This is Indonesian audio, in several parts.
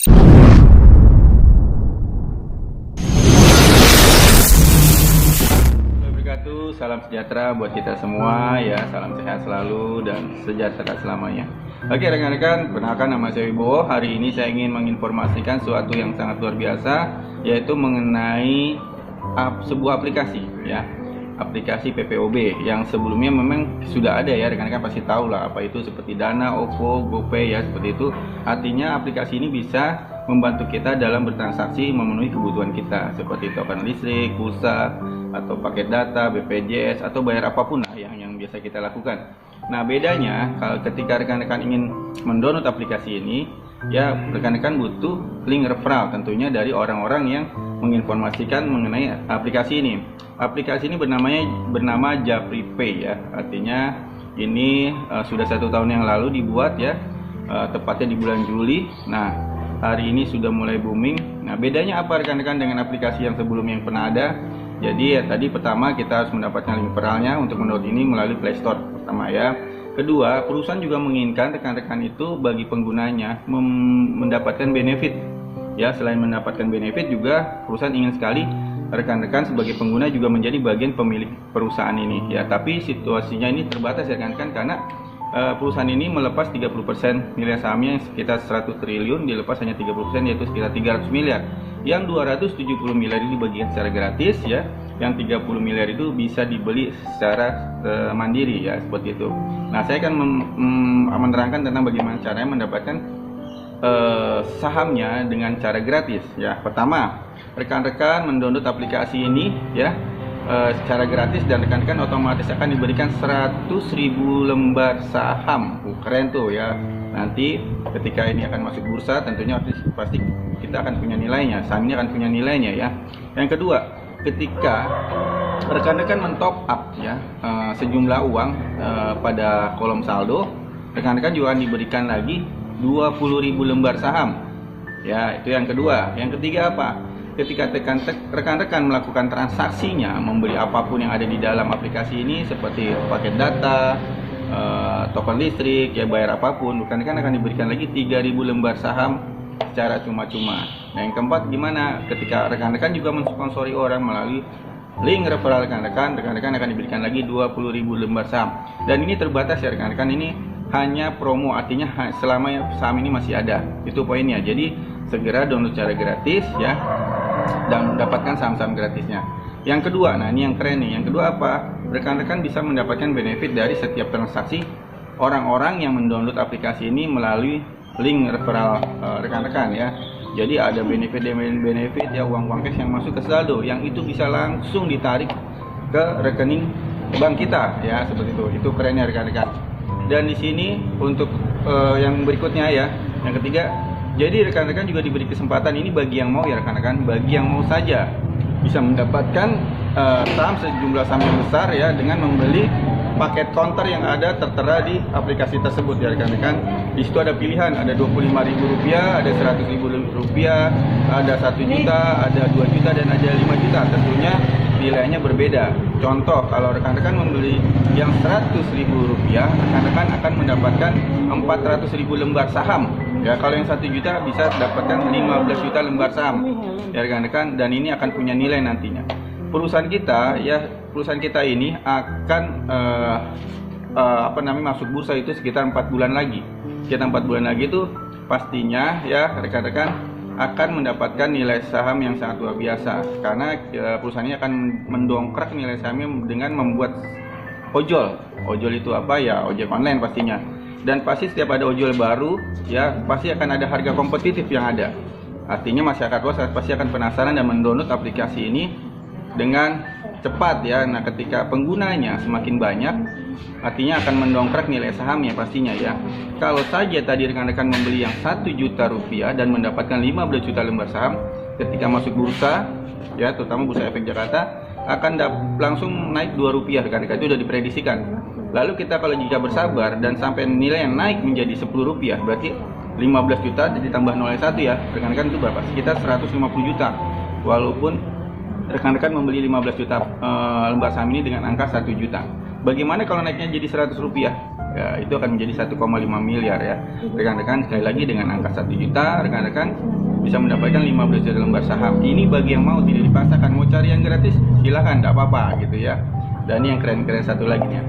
Salam sejahtera buat kita semua ya, salam sehat selalu dan sejahtera selamanya. Oke rekan-rekan, perkenalkan nama saya Wibowo. Hari ini saya ingin menginformasikan sesuatu yang sangat luar biasa, yaitu mengenai sebuah aplikasi ya, aplikasi PPOB yang sebelumnya memang sudah ada ya, rekan-rekan pasti tahu lah apa itu, seperti Dana, OVO, GoPay ya, seperti itu. Artinya aplikasi ini bisa membantu kita dalam bertransaksi memenuhi kebutuhan kita seperti token listrik, pulsa, atau paket data, BPJS, atau bayar apapun lah yang biasa kita lakukan. Nah bedanya kalau ketika rekan-rekan ingin mendownload aplikasi ini ya, rekan-rekan butuh link referral tentunya dari orang-orang yang menginformasikan mengenai aplikasi ini. Aplikasi ini bernama JapriPay ya, artinya ini sudah 1 tahun yang lalu dibuat ya, tepatnya di bulan Juli. Nah hari ini sudah mulai booming. Nah bedanya apa rekan-rekan dengan aplikasi yang sebelumnya yang pernah ada? Jadi ya tadi pertama kita harus mendapatkan link referralnya untuk mendownload ini melalui Play Store pertama ya. Kedua, perusahaan juga menginginkan rekan-rekan itu bagi penggunanya mendapatkan benefit. Ya, selain mendapatkan benefit juga perusahaan ingin sekali rekan-rekan sebagai pengguna juga menjadi bagian pemilik perusahaan ini. Ya, tapi situasinya ini terbatas ya rekan-rekan, karena perusahaan ini melepas 30% nilai sahamnya yang sekitar 100 triliun, dilepas hanya 30% yaitu sekitar 300 miliar. Yang 270 miliar itu dibagikan secara gratis ya, yang 30 miliar itu bisa dibeli secara mandiri ya, seperti itu. Nah saya akan menerangkan tentang bagaimana caranya mendapatkan sahamnya dengan cara gratis ya. Pertama, rekan-rekan mendownload aplikasi ini ya secara gratis, dan rekan-rekan otomatis akan diberikan 100.000 lembar saham. Keren tuh ya. Nanti ketika ini akan masuk bursa tentunya pasti kita akan punya nilainya, saham ini akan punya nilainya ya. Yang kedua, ketika rekan-rekan mentop up ya sejumlah uang pada kolom saldo, rekan-rekan juga akan diberikan lagi 20.000 lembar saham ya. Itu yang kedua. Yang ketiga apa? Ketika rekan-rekan melakukan transaksinya, membeli apapun yang ada di dalam aplikasi ini seperti paket data, token listrik ya, bayar apapun, rekan-rekan akan diberikan lagi 3.000 lembar saham secara cuma-cuma. Nah yang keempat gimana? Ketika rekan-rekan juga mensponsori orang melalui link referral rekan-rekan akan diberikan lagi 20.000 lembar saham. Dan ini terbatas ya rekan-rekan, ini hanya promo, artinya selama saham ini masih ada. Itu poinnya. Jadi segera download secara gratis ya, dan mendapatkan saham-saham gratisnya. Yang kedua, nah ini yang keren nih. Yang kedua apa? Rekan-rekan bisa mendapatkan benefit dari setiap transaksi orang-orang yang mendownload aplikasi ini melalui link referral rekan-rekan ya. Jadi ada benefit ya, uang cash yang masuk ke saldo, yang itu bisa langsung ditarik ke rekening bank kita ya, seperti itu. Itu kerennya rekan-rekan. Dan di sini untuk yang berikutnya ya, yang ketiga, jadi rekan-rekan juga diberi kesempatan ini bagi yang mau ya rekan-rekan, bagi yang mau saja bisa mendapatkan saham sejumlah saham yang besar ya, dengan membeli paket counter yang ada tertera di aplikasi tersebut ya rekan-rekan. Di situ ada pilihan, ada Rp25.000, ada Rp100.000, ada 1 juta, ada 2 juta, dan ada 5 juta. Tentunya nilainya berbeda. Contoh, kalau rekan-rekan membeli yang Rp100.000, rekan-rekan akan mendapatkan 400.000 lembar saham. Ya, kalau yang 1 juta bisa dapatkan 15 juta lembar saham. Ya rekan-rekan, dan ini akan punya nilai nantinya. Perusahaan kita ini akan masuk bursa itu sekitar 4 bulan lagi. Sekitar 4 bulan lagi itu pastinya ya rekan-rekan akan mendapatkan nilai saham yang sangat luar biasa, karena perusahaan ini akan mendongkrak nilai sahamnya dengan membuat ojol. Ojol itu apa ya? Ojek online pastinya. Dan pasti setiap ada ojol baru ya, pasti akan ada harga kompetitif yang ada. Artinya masyarakat luas pasti akan penasaran dan mendownload aplikasi ini dengan cepat ya. Nah ketika penggunanya semakin banyak, artinya akan mendongkrak nilai sahamnya pastinya ya. Kalau saja tadi rekan-rekan membeli yang Rp1 juta dan mendapatkan 15 juta lembar saham, ketika masuk bursa ya, terutama Bursa Efek Jakarta, akan langsung naik Rp2 rekan-rekan, itu sudah diprediksikan. Lalu kita kalau jika bersabar dan sampai nilai yang naik menjadi Rp10, berarti 15 juta ditambah 0,1 ya rekan-rekan, itu berapa? Sekitar 150 juta. Walaupun rekan-rekan membeli 15 juta lembar saham ini dengan angka 1 juta. Bagaimana kalau naiknya jadi Rp100? ya, itu akan menjadi 1,5 miliar ya. Rekan-rekan, sekali lagi dengan angka 1 juta, rekan-rekan bisa mendapatkan 15 juta lembar saham. Ini bagi yang mau, tidak dipaksakan. Mau cari yang gratis, silahkan, tidak apa-apa gitu ya. Dan ini yang keren-keren satu lagi nih.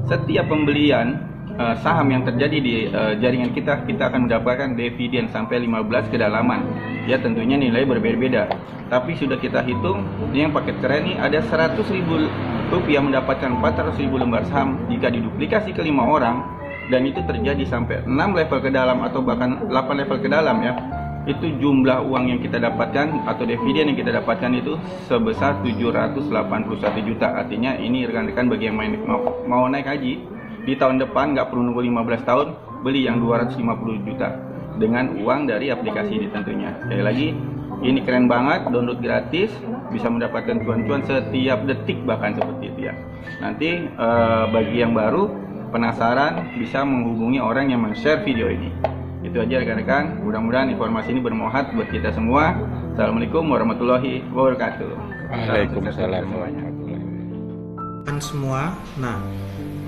Setiap pembelian saham yang terjadi di jaringan kita akan mendapatkan dividen sampai 15 kedalaman. Ya tentunya nilai berbeda-beda. Tapi sudah kita hitung, ini yang paket keren nih, ada 100.000 rupiah mendapatkan 400.000 lembar saham jika diduplikasi ke 5 orang, dan itu terjadi sampai 6 level ke dalam atau bahkan 8 level ke dalam ya. Itu jumlah uang yang kita dapatkan atau dividen yang kita dapatkan itu sebesar 781 juta. Artinya ini rekan-rekan bagi yang mau naik haji di tahun depan, nggak perlu nunggu 15 tahun, beli yang 250 juta dengan uang dari aplikasi ini tentunya. Sekali lagi, ini keren banget, download gratis, bisa mendapatkan cuan-cuan setiap detik bahkan seperti itu ya. Nanti bagi yang baru penasaran bisa menghubungi orang yang men-share video ini. Itu aja rekan-rekan, mudah-mudahan informasi ini bermanfaat buat kita semua. Assalamualaikum warahmatullahi wabarakatuh. Waalaikumsalam warahmatullahi wabarakatuh. Semua. Nah,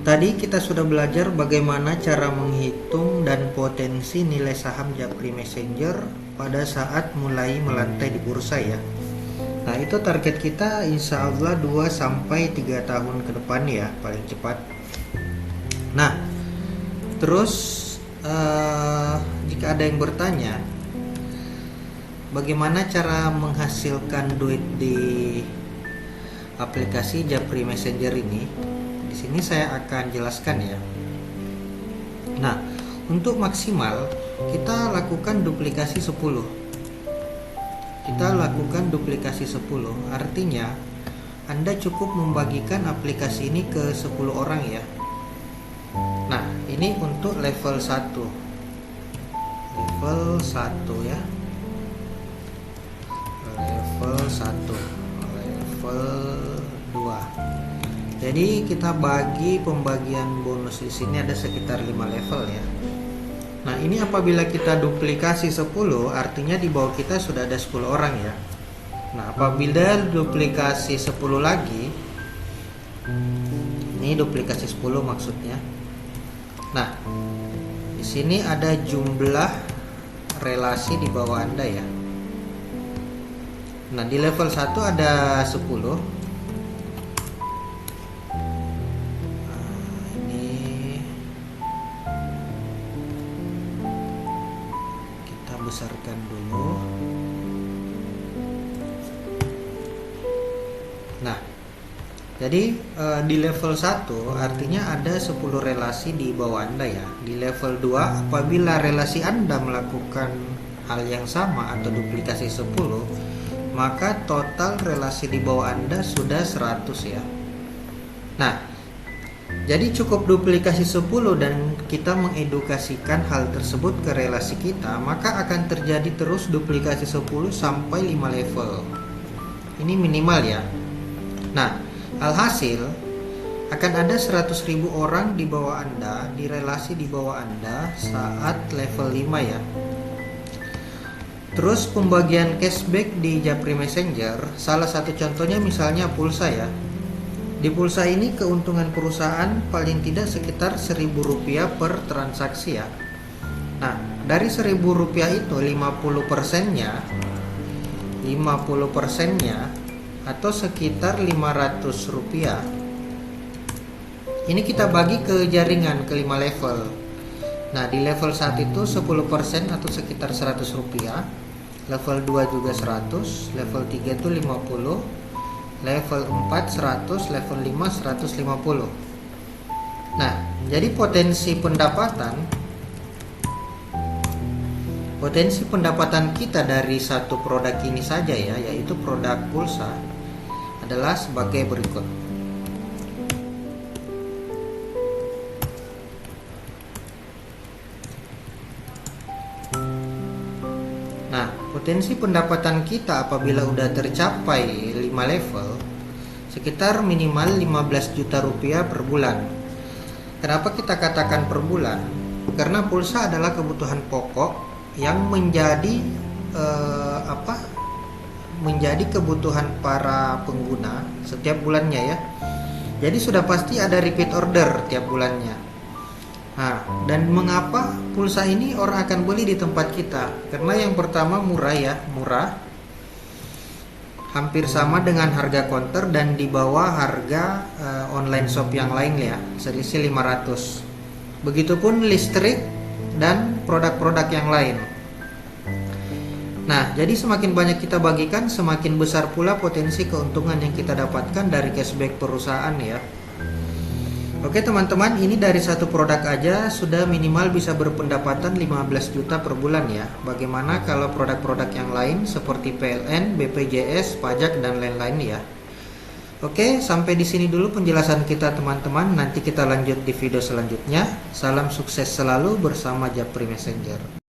tadi kita sudah belajar bagaimana cara menghitung dan potensi nilai saham Japri Messenger pada saat mulai melantai di bursa ya. Nah, itu target kita insya Allah 2-3 tahun ke depan ya, paling cepat. Nah, terus jika ada yang bertanya bagaimana cara menghasilkan duit di aplikasi Japri Messenger ini, di sini saya akan jelaskan ya. Nah, untuk maksimal kita lakukan duplikasi 10. Kita lakukan duplikasi 10, artinya Anda cukup membagikan aplikasi ini ke 10 orang ya. Nah, ini untuk level 1. Level 1 ya. Level 1. Level 2. Jadi kita bagi pembagian bonus di sini ada sekitar 5 level ya. Nah, ini apabila kita duplikasi 10, artinya di bawah kita sudah ada 10 orang ya. Nah, apabila duplikasi 10 lagi, ini duplikasi 10 maksudnya. Nah, di sini ada jumlah relasi di bawah Anda ya. Nah, di level 1 ada 10. Nah, ini kita besarkan dulu. Nah, jadi di level 1 artinya ada 10 relasi di bawah Anda ya. Di level 2 apabila relasi Anda melakukan hal yang sama atau duplikasi 10, maka total relasi di bawah Anda sudah 100 ya. Nah, jadi cukup duplikasi 10 dan kita mengedukasikan hal tersebut ke relasi kita, maka akan terjadi terus duplikasi 10 sampai 5 level. Ini minimal ya. Nah, alhasil akan ada 100.000 orang di bawah Anda, di relasi di bawah Anda saat level 5 ya. Terus pembagian cashback di Japri Messenger, salah satu contohnya misalnya pulsa ya. Di pulsa ini keuntungan perusahaan paling tidak sekitar Rp1.000 per transaksi ya. Nah, dari Rp1.000 itu 50%-nya atau sekitar Rp500. Ini kita bagi ke jaringan ke 5 level. Nah, di level 1 itu 10% atau sekitar Rp100. Level 2 juga 100, level 3 itu 50, level 4 100, level 5 150. Nah, jadi potensi pendapatan kita dari satu produk ini saja ya, yaitu produk pulsa, adalah sebagai berikut. Nah, potensi pendapatan kita apabila udah tercapai 5 level sekitar minimal Rp15 juta per bulan. Kenapa kita katakan per bulan? Karena pulsa adalah kebutuhan pokok yang menjadi menjadi kebutuhan para pengguna setiap bulannya ya. Jadi sudah pasti ada repeat order tiap bulannya. Nah, dan mengapa pulsa ini orang akan beli di tempat kita? Karena yang pertama murah ya, murah. Hampir sama dengan harga counter dan di bawah harga online shop yang lain ya, selisih 500. Begitupun listrik dan produk-produk yang lain. Nah, jadi semakin banyak kita bagikan, semakin besar pula potensi keuntungan yang kita dapatkan dari cashback perusahaan ya. Oke teman-teman, ini dari satu produk aja sudah minimal bisa berpendapatan 15 juta per bulan ya. Bagaimana kalau produk-produk yang lain seperti PLN, BPJS, pajak dan lain-lain ya. Oke, sampai di sini dulu penjelasan kita teman-teman. Nanti kita lanjut di video selanjutnya. Salam sukses selalu bersama Japri Messenger.